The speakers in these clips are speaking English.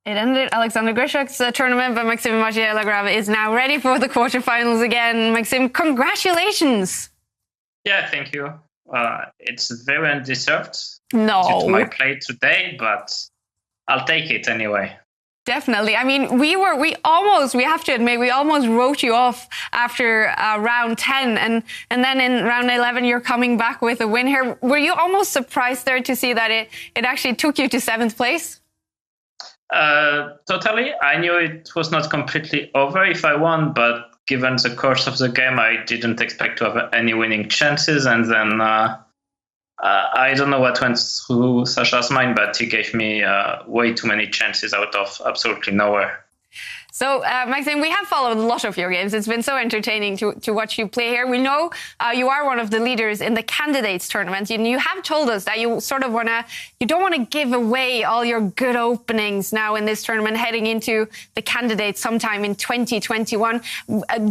It ended Alexander Grishuk's tournament, but Maxim Vachier-Lagrave is now ready for the quarterfinals again. Maxim, congratulations! Yeah, thank you. It's very undeserved due to my play today, but I'll take it anyway. Definitely. I mean, we have to admit, we almost wrote you off after round 10. And then in round 11, you're coming back with a win here. Were you almost surprised there to see that it actually took you to 7th place? Totally. I knew it was not completely over if I won, but given the course of the game, I didn't expect to have any winning chances. And then I don't know what went through Sasha's mind, but he gave me way too many chances out of absolutely nowhere. So, Maxim, we have followed a lot of your games. It's been so entertaining to watch you play here. We know you are one of the leaders in the candidates tournament, and you have told us that you sort of you don't want to give away all your good openings now in this tournament, heading into the candidates sometime in 2021.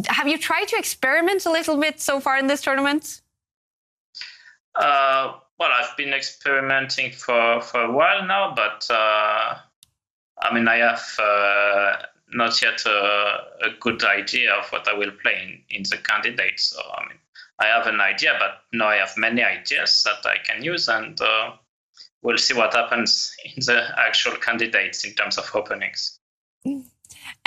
Have you tried to experiment a little bit so far in this tournament? Well, I've been experimenting for a while now, but I mean, I have not yet a good idea of what I will play in the candidates. So, I mean, I have an idea, but now I have many ideas that I can use, and we'll see what happens in the actual candidates in terms of openings.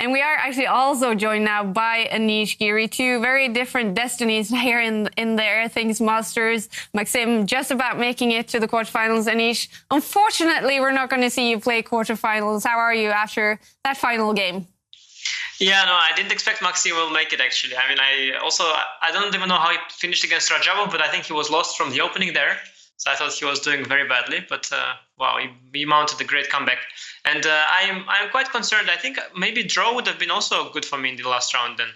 And we are actually also joined now by Anish Giri, two very different destinies here in the Airthings Masters. Maxim just about making it to the quarterfinals. Anish, unfortunately, we're not going to see you play quarterfinals. How are you after that final game? Yeah, no, I didn't expect Maxim will make it, actually. I mean, I don't even know how he finished against Rajabov, but I think he was lost from the opening there. So I thought he was doing very badly, but wow, he mounted a great comeback. And I'm quite concerned. I think maybe draw would have been also good for me in the last round then.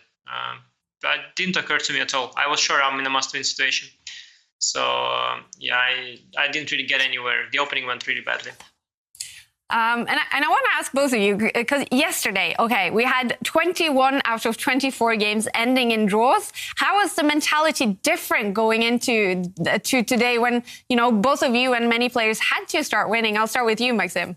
That didn't occur to me at all. I was sure I'm in a must-win situation. So yeah, I didn't really get anywhere. The opening went really badly. And I want to ask both of you, because yesterday, okay, we had 21 out of 24 games ending in draws. How was the mentality different going into to today when, you know, both of you and many players had to start winning? I'll start with you, Maxim.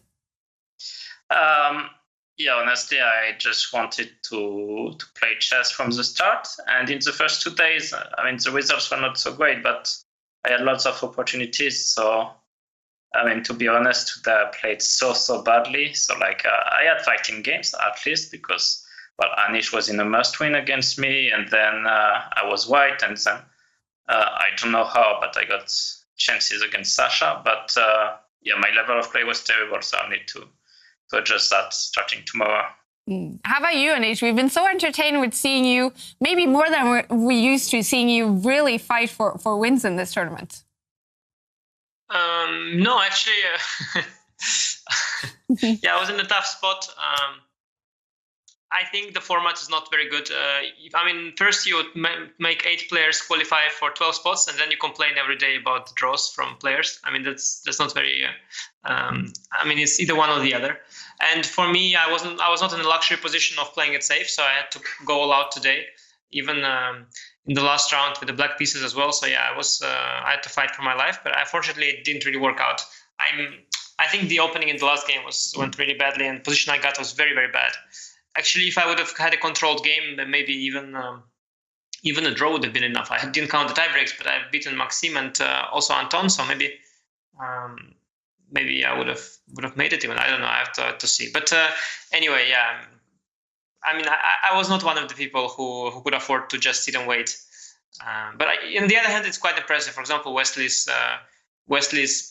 Yeah, honestly, I just wanted to play chess from the start. And in the first 2 days, I mean, the results were not so great, but I had lots of opportunities. So, I mean, to be honest, today I played so badly. So, like, I had fighting games, at least, because, well, Anish was in a must-win against me, and then I was white, and then I don't know how, but I got chances against Sasha. But, yeah, my level of play was terrible, so I'll need to adjust that starting tomorrow. How about you, Anish? We've been so entertained with seeing you, maybe more than we used to, seeing you really fight for wins in this tournament. No, actually, yeah, I was in a tough spot. I think the format is not very good. I mean, first you make 8 players qualify for 12 spots, and then you complain every day about the draws from players. I mean, that's not very. I mean, it's either one or the other. And for me, I was not in a luxury position of playing it safe, so I had to go all out today, even in the last round with the black pieces as well. So yeah, I had to fight for my life, but unfortunately, it didn't really work out. I think the opening in the last game went really badly, and the position I got was very, very bad. Actually, if I would have had a controlled game, then maybe even a draw would have been enough. I didn't count the tie breaks, but I've beaten Maxim and also Anton, so maybe I would have made it even. I don't know. I have to see. But anyway, yeah. I mean, I was not one of the people who could afford to just sit and wait. But on the other hand, it's quite impressive. For example, Wesley's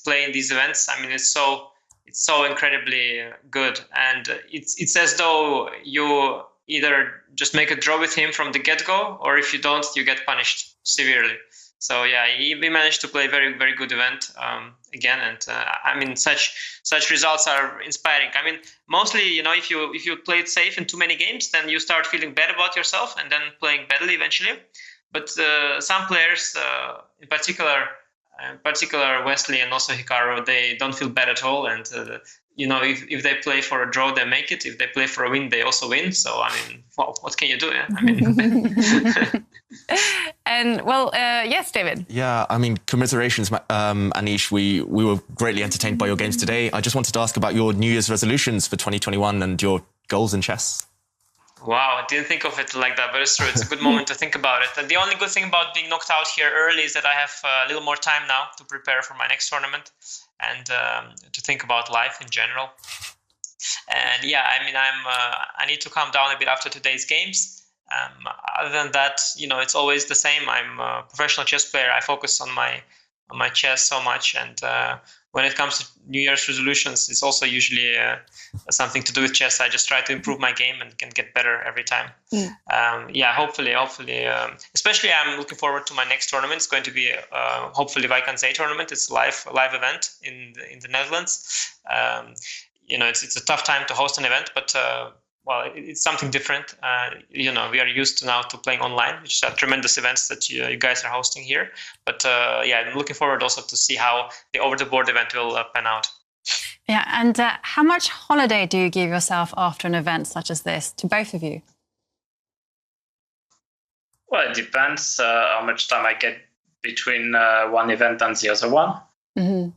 playing these events. I mean, it's so incredibly good, and it's as though you either just make a draw with him from the get-go, or if you don't, you get punished severely. So yeah, he managed to play a very, very good event again, and I mean, such results are inspiring. I mean, mostly, you know, if you play it safe in too many games, then you start feeling bad about yourself, and then playing badly eventually. But some players, in particular Wesley and also Hikaru, they don't feel bad at all, and if they play for a draw, they make it. If they play for a win, they also win. So, I mean, what can you do? Yeah? I mean, And yes, David. Yeah, I mean, commiserations, Anish. We were greatly entertained by your games today. I just wanted to ask about your New Year's resolutions for 2021 and your goals in chess. Wow, I didn't think of it like that, but it's true. It's a good moment to think about it. And the only good thing about being knocked out here early is that I have a little more time now to prepare for my next tournament and to think about life in general. And yeah, I mean, I need to calm down a bit after today's games. Other than that, it's always the same. I'm a professional chess player. I focus on my chess so much, and when it comes to New Year's resolutions, it's also usually something to do with chess. I just try to improve my game and can get better every time. Hopefully, especially I'm looking forward to my next tournament. It's going to be hopefully Vachier-Lagrave tournament. It's a live event in the Netherlands. It's a tough time to host an event, but it's something different. We are used now to playing online, which are tremendous events that you guys are hosting here. But I'm looking forward also to see how the over-the-board event will pan out. Yeah, and how much holiday do you give yourself after an event such as this, to both of you? Well, it depends how much time I get between one event and the other one. Mm-hmm.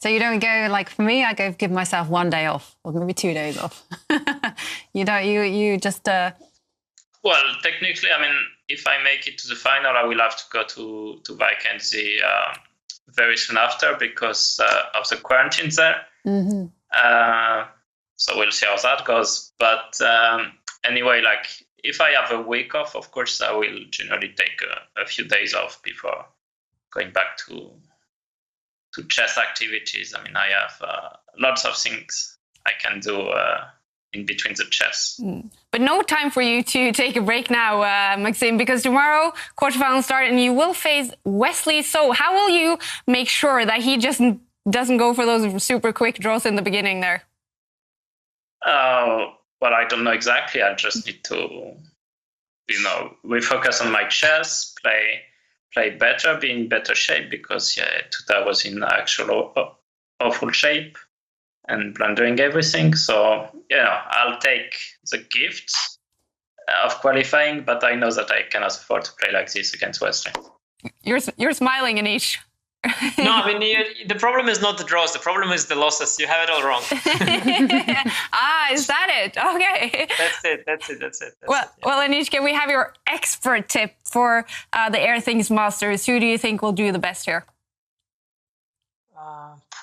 So you don't go, like for me, I give myself 1 day off or maybe 2 days off. You just... Well, technically, I mean, if I make it to the final, I will have to go to Vachier-Lagrave very soon after because of the quarantine there. Mm-hmm. So we'll see how that goes. But anyway, like if I have a week off, of course, I will generally take a few days off before going back to chess activities. I mean, I have lots of things I can do in between the chess. But no time for you to take a break now, Maxim, because tomorrow quarterfinals start and you will face Wesley. So how will you make sure that he just doesn't go for those super quick draws in the beginning there? Well, I don't know exactly. I just need to, refocus on my chess, play better, be in better shape because today I was in actual awful shape and blundering everything. So, I'll take the gift of qualifying, but I know that I cannot afford to play like this against Wesley. You're smiling, Anish. No, I mean, the problem is not the draws. The problem is the losses. You have it all wrong. Is that it? Okay. That's it. Well, Anish, can we have your expert tip for the Airthings Masters? Who do you think will do the best here?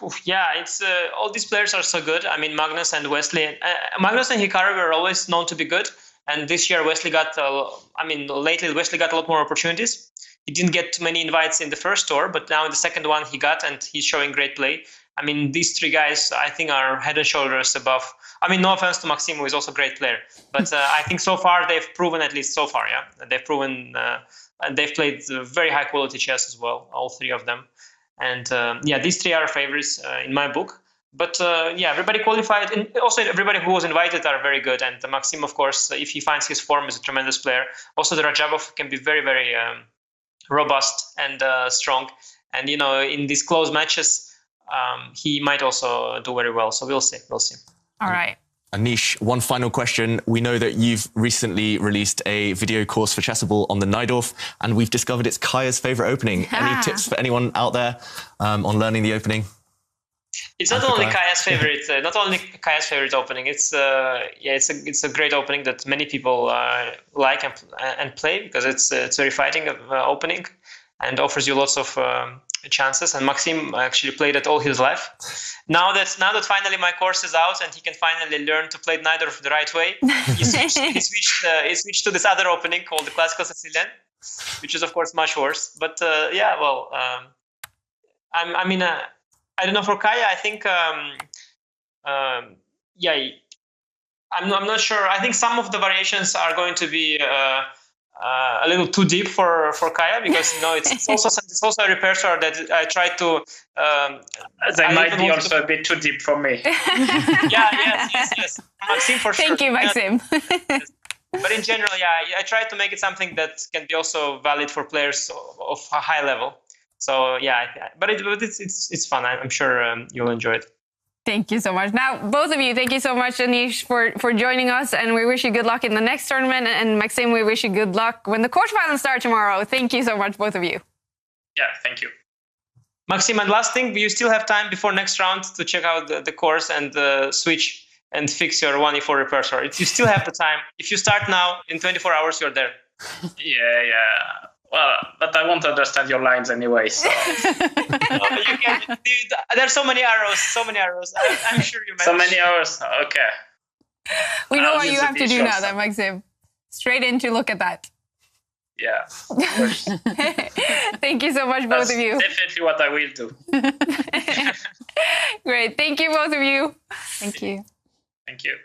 It's all these players are so good. I mean, Magnus and Wesley. Magnus and Hikaru were always known to be good. And this year, lately Wesley got a lot more opportunities. He didn't get too many invites in the first tour, but now in the second one he got, and he's showing great play. I mean, these three guys, I think, are head and shoulders above. I mean, no offense to Maxim, who is also a great player, but I think so far they've proven, at least so far, they've proven, and they've played very high quality chess as well, all three of them. And these three are favorites in my book. But everybody qualified, and also everybody who was invited are very good. And Maxim, of course, if he finds his form, is a tremendous player. Also, the Rajabov can be very, very robust and strong. And in these close matches, he might also do very well. So we'll see. All right. Anish, one final question. We know that you've recently released a video course for Chessable on the Najdorf, and we've discovered it's Kaya's favorite opening. Any tips for anyone out there on learning the opening? It's not only Kaya's favorite opening. It's a great opening that many people like and play because it's very fighting opening and offers you lots of chances. And Maxim actually played it all his life. Now that finally my course is out and he can finally learn to play Najdorf the right way, he switched to this other opening called the Classical Sicilian, which is of course much worse. But I don't know, for Kaya, I think, I'm not sure. I think some of the variations are going to be a little too deep for Kaya because, it's also a repertoire that I try to... they might be also a bit too deep for me. Yes. Maxim, for sure. Thank you, Maxim. Yes. But in general, I try to make it something that can be also valid for players of a high level. So but it's fun. I'm sure you'll enjoy it. Thank you so much. Now, both of you, thank you so much, Anish, for joining us. And we wish you good luck in the next tournament. And Maxim, we wish you good luck when the quarterfinals start tomorrow. Thank you so much, both of you. Yeah, thank you. Maxim, and last thing, you still have time before next round to check out the course and switch and fix your 1e4 repertoire. You still have the time. If you start now, in 24 hours, you're there. Yeah. Well, but I won't understand your lines anyway. So. You can, there's so many arrows. I'm sure you manage. So many arrows. Okay. We know what you have to do now, then, Maxim. Straight in to look at that. Yeah. Of course. Thank you so much, both of you. Definitely what I will do. Great. Thank you, both of you. Thank you. Thank you.